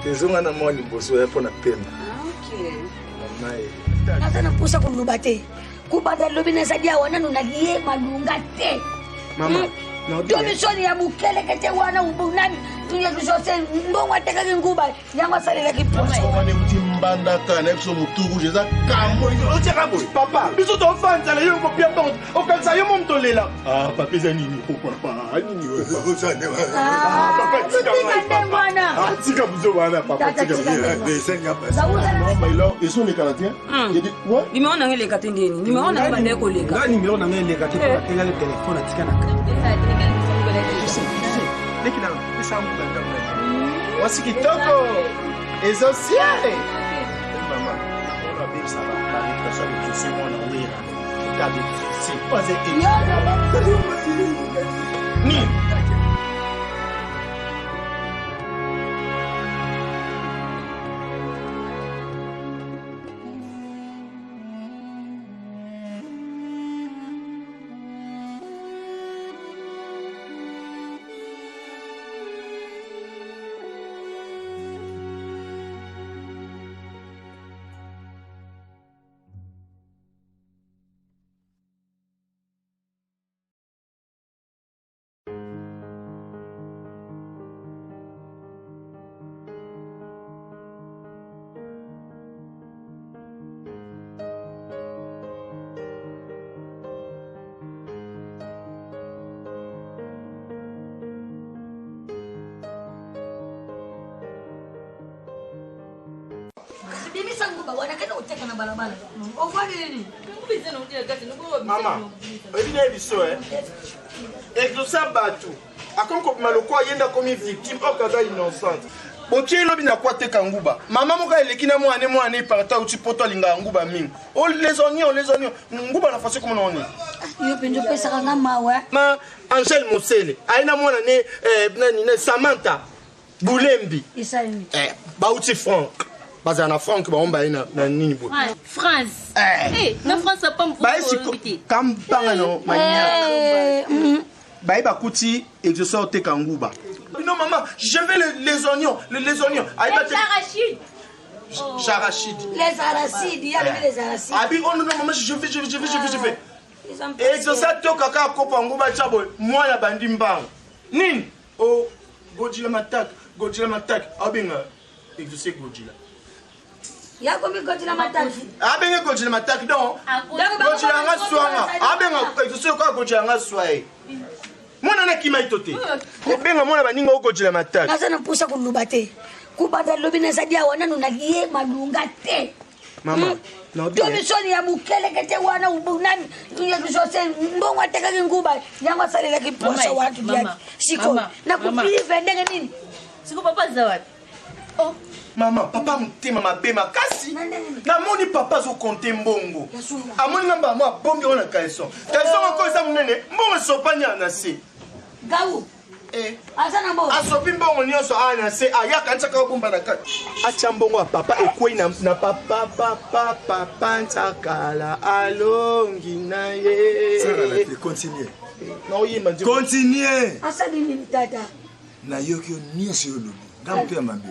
Kezonga na mwa liboso ya pona pema. Okay. Mama. Nasa na pusa kunubate. Kubada lobi na sadia wana nunagie malunga te. Mama. Domisoni ya mukele kete wana ubunani. Tunya kusose mbongo ateka nguba. Nyama salela kiposo. Wane utimbanda kana ekso muturu jeza kamo. Otia kabo. Papa, biso to fanta la yo ko pia pont. O kansa yo mom to lela. Ah, papa za nini ko papa. Nini we. Papa tika mwana. Ah, tika buzo wana papa tika. Senga pesa. Mama ilo, ils sont les Canadiens. Il dit quoi? Nimeona ngele katendeni. Nimeona ngaba ndeko leka. Ngani nimeona ngele katendeni. Tega le telefone atika na ka. Lekina, pesa mbu ndanga. Wasi kitoko. Ezosie. Mama, on a bien ça va. Ça veut dire c'est moi na wera. Regardez, c'est pas Ni. Bibi sanguba wana kana uteka na balabala. Ofanye nini? Mama, ebile biso exaucer batu. Akonko maloko yenda comme victime o kaza innocente. Botie lobi na kwa teka nguba. Mama moka elekina mwana parta uti poto linga nguba mingi. O les oignons. Nguba na façon comme on est. Yo penjo pesa kanga mawa. Ma Angel Mosele, aina mwana ne nani Samantha Boulembi. Isaini. Bauti Franck. Baza na Franck ba omba ina na nini bo. France. Na France pas me pour kambanga no manya. Ba kuti exaucer o teka nguba. Non maman, je veux les oignons, les oignons. J'arachide. J'arachide. Les arachides, il y a les arachides. Abi oh non maman, je vais. Exaucer to kaka kopa nguba chabo, moi ya bandi mbang. Nini? Oh, Godzilla m'attaque. Abinga exaucer Godzilla. Yako mi Godzilla m'attaque. Abenga Godzilla m'attaque donc. Godzilla nga swanga. Abenga exaucer kwa Godzilla nga swai. Mwana na kima itote. Benga mwana baninga o Godzilla m'attaque. Nasa na pusa kunubate. Kubada lobi na sadia wana nunagie malunga te. Mama, domisoni ya mukele kete wana ubunani. Tunya kusose mbongo ateka nguba. Nyama salela kiposo watu yake. Siko. Na kupili vendenge nini? Siko papa zawadi. Oh. Mama, papa mutema mabe makasi. Na moni papa zo konte mbongo. Amoni ngamba mwa bombi ona kaison. Kaison ko za munene, mbongo sopanya na se. Gaou. Asana mbongo. Asopi mbongo nyonso ana se ayaka ntaka bomba na kati. Acha mbongo papa ekwei na papa ntakala alongi na ye. Ça va, continue. Na oyimba ndio. Continue. Asani ni tata. Na yoki nyonso yo lobi. Ngampe mabe.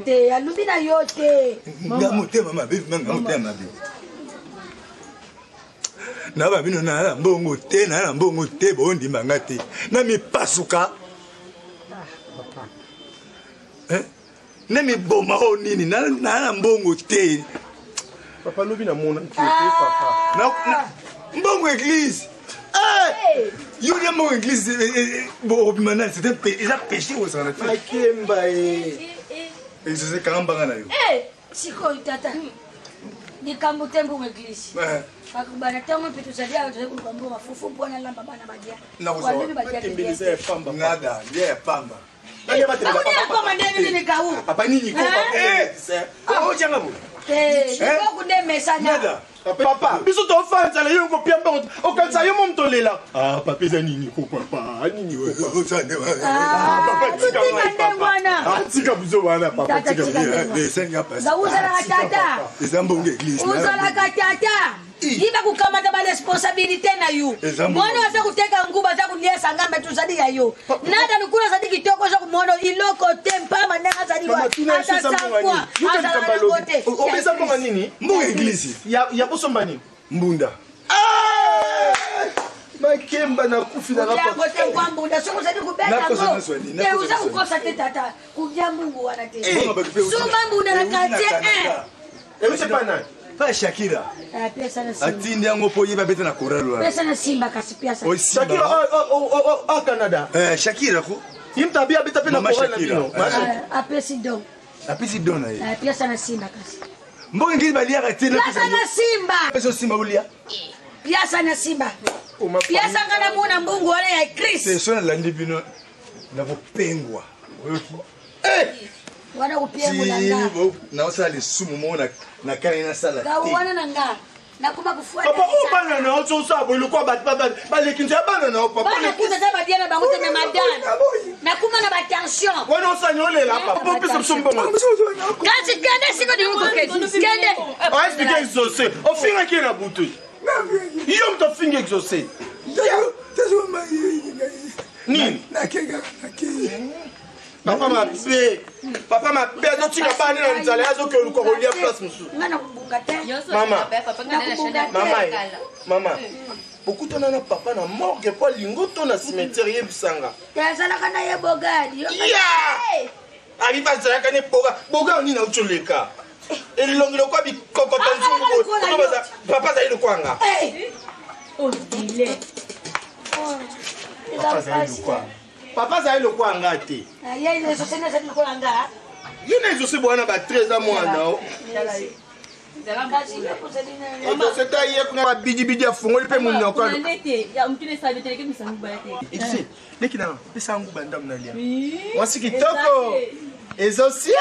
Te alubi na yote. Ngamutema mabe, ngamutema mabe. Na ba bino na mbongo te bondi mangate. Na mi pasuka. Na mi boma o nini na mbongo te. Papa lobi na mona papa. Na mbongo église. You know mbongo église bo obimana c'était péché au sana. Akemba Et c'est karamba na yo. Siko tata. Ni kamutembo mweglisi. Akubana tangu pitu sadia watu kukwambia mafufu bwana lamba bana badia. Na uzo. Tembeleze pamba. Nada, ye pamba. Kama ndeni ni Gaou. Papa nini ko papa? Oh janga bo. Siko kunde mesanya. Nada. Papa, biso to fanta la yo ko pia pont. O kansa yo mom to lela. Ah, papa za nini ko papa? Nini we? Papa tika mwana. Tika buzo wana papa tika. Senga pesa. Za uzala tata. Ezambongo église. Uzala tata. Iba kukamata ba responsabilité na yo. Mwana wasa kuteka nguba za kuliesa ngamba tu zadi ya yo. Nada nukula zadi kitoko za kumono iloko tempa maneka zadi wa. Ata sakwa. Ata ngote. Obesa ponga nini? Mbunga église. Ya bosomba nini? Mbunda. Makemba na kufi na rapa. Ngote kwa mbunda soko zadi kubeta ngo. Uza kukosa tata. Kujia Mungu wana tena. Suma mbunda na katia Et c'est pas nani? Pas Shakira. Pesa na Simba. Atindi yango po yeba beta na koralo. Pesa na Simba kasi pesa. Shakira au Canada. Shakira ko. Yimta bia beta pe na koralo. Apesi don. Apesi don na ye. Pesa na Simba kasi. Mbongo ngili balia katina. Pesa na Simba. Pesa Simba ulia. Pesa na Simba. Pesa ngana muna Mungu wale ya Chris. C'est ça landi bino na kopengwa. Wana kupengwa nanga. Na osala sumu mona na kane na sala. Wana nanga. Na kuma kufuata. Papa bana na ozo sabo ilikuwa ba lekinja bana na papa. Bana kuza za badiana ba ngote na madana. Na kuma na ba tension. Wana osanyole la papa pesa msombo. Kasi kende siko ni uko kende. Kende. On expliquer exaucé. On finit qui na butu. Iyo mto fingi exaucé. Nini? Papa m'a perdu tu n'as pas dans les allées que le corolier place monsieur. Maman. Beaucoup de nana papa na morgue pas lingo to na cimetière yebisanga. Yazala kana ye bogadi. Ya! Arrive à zala kana boga ni na ucholeka. Elongilo kwa bi kokota nzungu. Papa za ile kwanga. Oh, il est. Papa za ile kwa. Papa za ile kwanga te. Yeye ile sosene za kwa anga. Yine exaucé bwana ba 13 ans mwana o. C'est ta hier qu'on a bidi afungo lipe mun na kwa. Ya mtune sabe teleke misangu bayate. Ici, leki na pesa nguba ndam na lia. Wasi kitoko. Exaucé.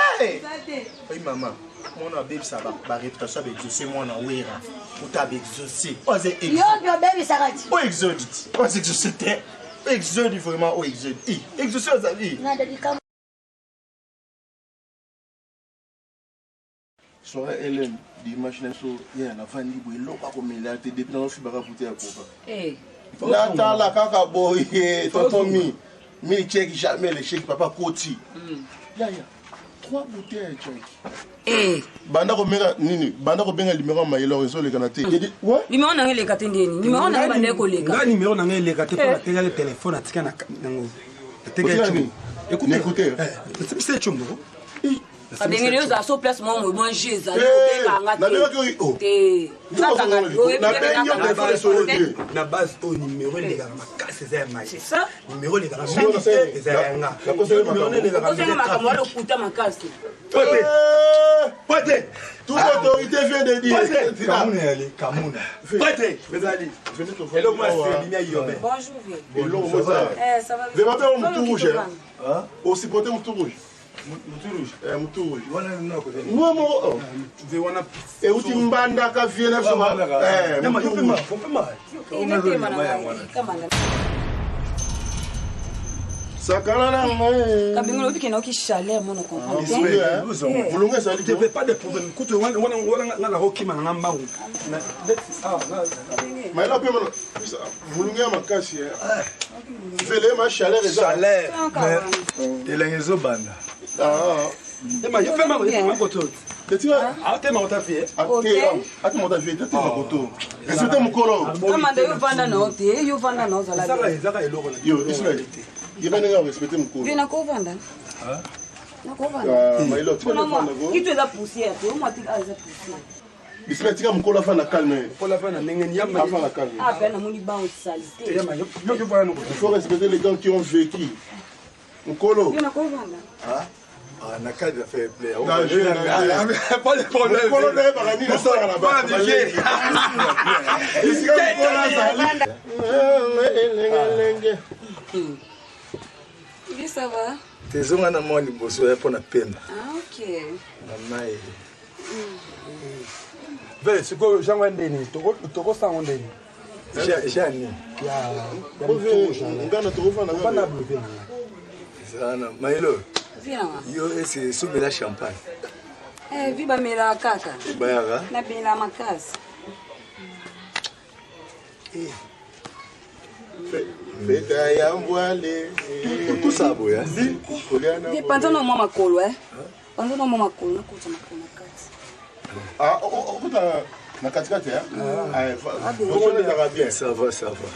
Oui maman. Mon abeb ça ba réputation avec exaucé moi na wera. Pour ta exaucé. Ose exaucé. Yo baby sarati. O exaucé. Ose exaucé. Exaucé vraiment o exaucé. Exaucé aux amis. Na dedicam. Soirée Hélène, dimanche nesso, il y a la fin du bois, l'eau pas comme il a été depuis dans le fibre à bouteille à copa. Eh. Là, t'as la caca boy, tonton mi check jamais les chèques, papa Koti. Ya, 3 bouteilles, check. Eh. Banda ko benga numéro maïlo réseau les canate. Ouais. Numéro na ngele katendeni. Numéro na ngele ko leka. Nga numéro na ngele kate pour la télé téléphone atika na ngo. Écoutez. C'est chumbo. Abengele uza so place mo manger za benga ngate. Na base au numéro les gars ma casse c'est ça. Numéro les gars c'est nga. Pote, toute autorité vient de dire. Kamuna. Pote, venez te hello moi c'est Bimia Yobe. Bonjour. Ça va. Vous m'appelez mon tout rouge. Aussi porter mon tout rouge. Moutou rouge. Voilà non côté. Moi Tu veux on a et où tu mbanda ka vienne ça va. Sakala na moi. Kabingolo bikena ki chaleur mon comprendre. Vous ça je veux pas de problème. Écoute on la roki mana ngamba. Mais là vous l'ongez ma casse. Fais-le ma chaleur et Chaleur. Et la réseau banda. Et ma yo fais ma koto. Tu vois? Ate ma ota fie. Ate mon avis, tu ma koto. C'était mon colo. Comment yo vanda no te, yo vanda no za la. Zaka eloko na. Yo, Israël. Il va nous respecter mon colo. Vina ko vanda. Na ko vanda. Mais là tu vas prendre go. Qui tu la poussière, tu moi tu as la poussière. Israël tu vas mon colo faire la calme. Pour la fin na ngeni yamba. Faire la calme. Ah ben mon ba salité. Yamba yo voya no. Il faut respecter les gens qui ont vécu. Mon colo. Vina ko vanda. Ah, na cadre fait play. Pas de problème. Mon colo n'est pas ni ça à la base. Oui, ça va. Tezonga na moni boso ya pona pemba. Ah, ok. Mama e. Ve, siko jangwa ndeni, toko sango ndeni. Jani. Ya Ngana to vana pas na bleu. Sana, mailo. Viens. Yo ese subela champagne. Eh, viba mela kaka. Bayara. Na bela makasi. Feta ya mbwale. Tout ça, boya. Pendant no mama kolo, Pendant no mama kolo, na kuta makolo na kati. Ah, okuta na katikati ya? Ça va, ça va.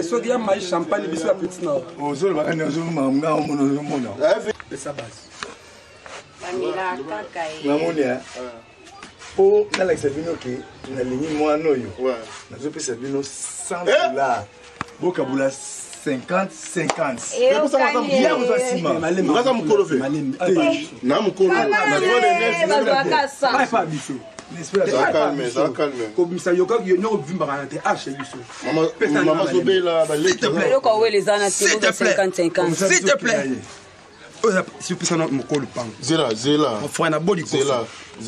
Ceux qui ont champagne, ils sont petits. C'est sa base. Po na la sabino ke na lingi mwana oyo na zo pesa bino 100 dollars boka bula 50 50 c'est pour ça que bien vous asima ngaza mukolo fe na mukolo na zone Pas biso. ça calme Comme ça yoka yo vimba na te ache biso. Maman Zobela ba S'il te plaît. S'il te plaît. Si vous pensez mon col pan. Zela. On fait un body Zela.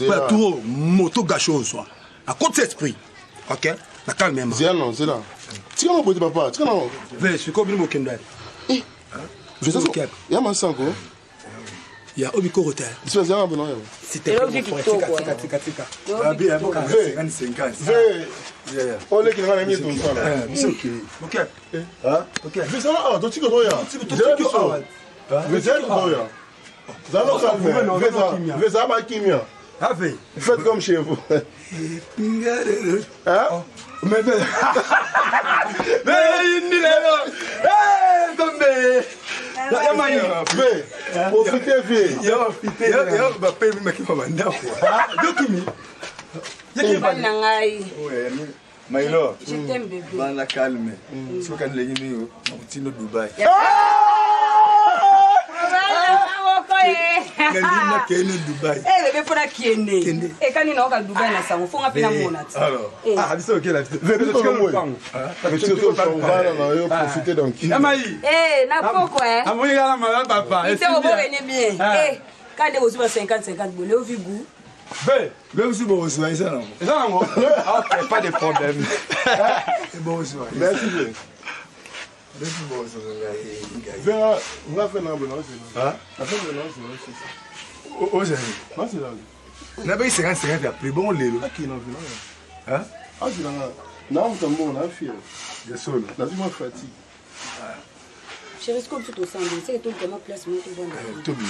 Pas trop moto gâcheux soit. À côté d'esprit. OK? La calme même. Zela. Tu comment boiter papa? Tu comment? Ve, je comme mon kenda. Je sais pas. Il y a ma sanko. Il y a Obiko Hotel. Tu vas bon. C'était tika. Ah bien boka 50 50 On les qui n'a rien tout ça là. OK. Hein? OK. Mais ça là, tu que toi. Vous êtes quoi? Zalo calme. Vous avez ma kimia. Faites comme chez vous. Hein? Mais profitez vie. Maïlo, bana calme. Si vous avez les Dubaï. Dubaï. Bébé pour la kiende. Et quand il n'a pas Dubaï na sango, faut ngapena mona. Alors. Ah, biso OK la. Profitez donc. Na poko Amoni la mala papa. Il te obogene bien. Quand de vous 50 50 bolé au vigu. Même si vous soyez ça non. OK, pas de problème. C'est bon soir. Merci bien. Merci bon soir. On va faire un bon Hein? On va faire un bon Aujourd'hui. Non, c'est là. Na ba 50 50 ya plus bon lelo. Qui non vient? Hein? Ah, c'est là. Non, on tombe on a fier. Je solo. La vie m'a fatigue. Chérie, comme tout au sang, c'est que tout le monde place moi tout bon. Tout bien.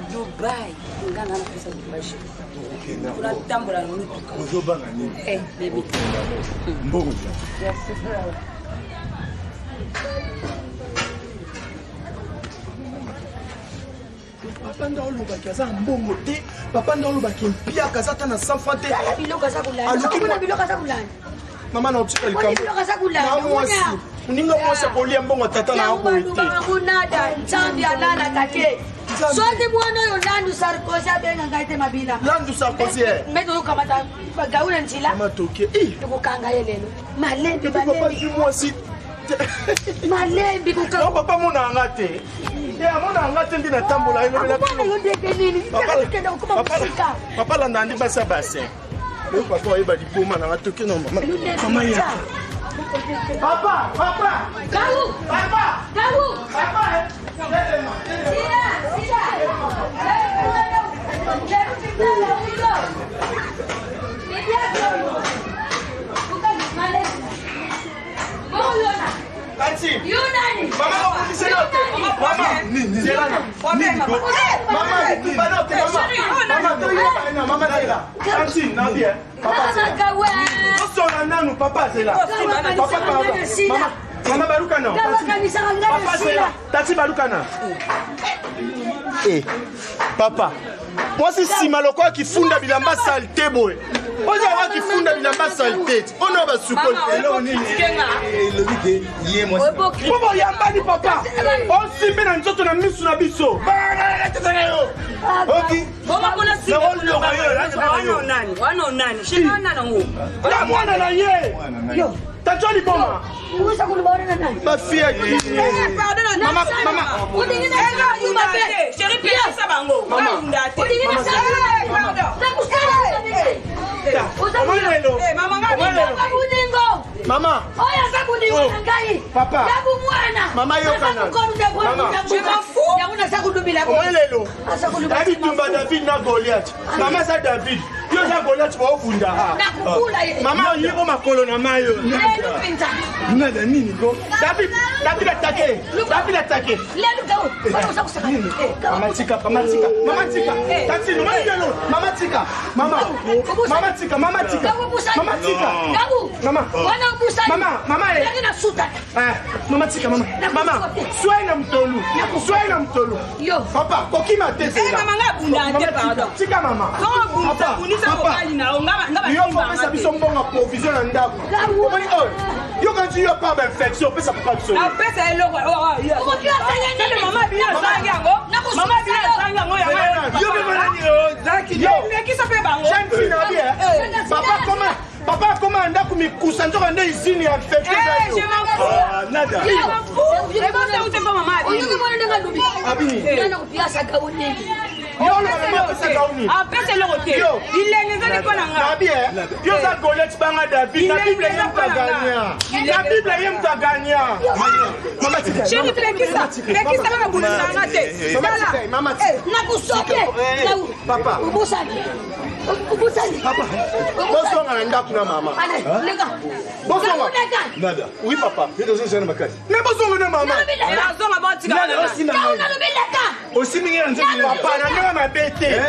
Dubai, ngana na pesa Dubai. Kuna tambula nuko. Uzobanga nini? Baby. Mbongo. Papa ndoloba kaza mbongo te. Papa ndoloba kimpia kaza tana sanfante. Biloko za kulala. Biloko za kulala. Mama na optika likambo. Biloko za kulala. Ninga mwasa kolia mbongo tata na hapo ite. Kunada, chambi alala take. Sote mwana yo Landu Sarkozy abenga ngaite mabila. Landu Sarkozy. Meto ukamata gauna ntila. Mama toke. Tukukanga yelelo. Malembi Papa si moi si. Malembi kukanga. Papa mona ngate. Mona ngate ndina tambola ino na. Papa yo ndeke nini? Kenda ukuma kusika. Papa la ndandi basa base. Le papa oyeba dipoma na ngatoke no mama. Mama ya. Papa. Gaou. Papa. Mama Barukana. Papa c'est là. Tati Barukana. Papa. Moi c'est Sima Ekimisi qui funda bilamba saleté boy. oza wakifunda bilamba saltete ono basukoli bobo yambani papa osimbe na nzoto na misu na biso na mwana na ye tajoli boma bafia mama mama oya sakudingo ngai papa mama yokana lelo David tumba David na Goliath mama sa David yo sa Goliath ba ofunda mama yiko makolo na mayo nada nini go David attaqué lelo go mama tika tati no mama tika mama sois na mtolu papa kokima tete mama ngabunda pardon tika mama papa yo pesa biso mbonga provision na ndako yo quand tu as pas d'infection pesa papa biso pesa eloko mama bien sangango yo be malani zaki yo nekisa pe bango chanti na bien papa comment Ndaku mikusa nzoka nde izini ya infecté zayo nada yo za Goliath banga David na Bible yem ta gagna mama tika chéri plekisa bana bulanga te mama nakusoke papa papa bosonga na Ndaku na mama bosonga nada oui papa je dois faire ma carte mais bosonga na mama nazonga botika aussi mingi nzoto papa na nyoa mabete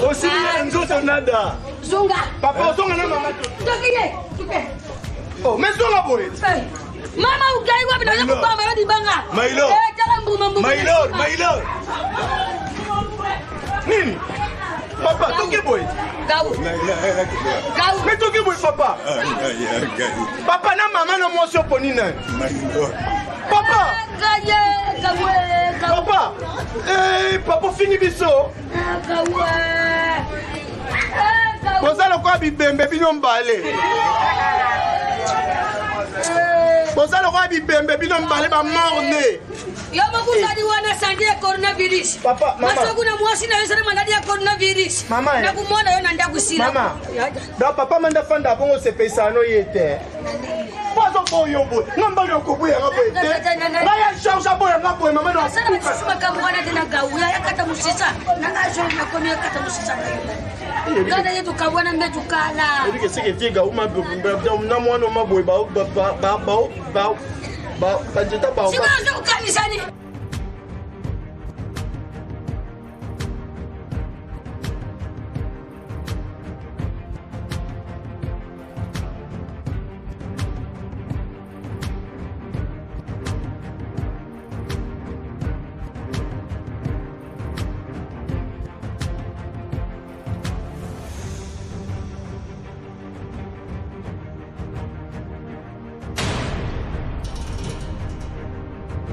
aussi mingi nzoto nada zonga papa zonga na mama tokiye oh mais zonga boy mama ugai wapi na kupamba yodi banga my lord nini papa toki boy Gaou mais toki boy papa papa na mama na mwasi oponi na papa papa papa fini biso bozala kwa bibembe bino mbale ba morne yo makusadi wana sandi ya coronavirus papa mama masokuna mwasi na yosana mandadi ya coronavirus na kumona yo nanda kusila mama da papa manda fanda bongo se pesa no yete paso boyo boy ngamba yo kubuya ngaboy te baya charge boya ngaboy mama no sana msima kamwana tena gauya yakata musisa nanga jo nakomi yakata musisa Gana yetu kabwana mbetu kala. Ndike sike Vieux Gaou Mabundi na mwana maboy ba jeta ba. Sima zo kanisani.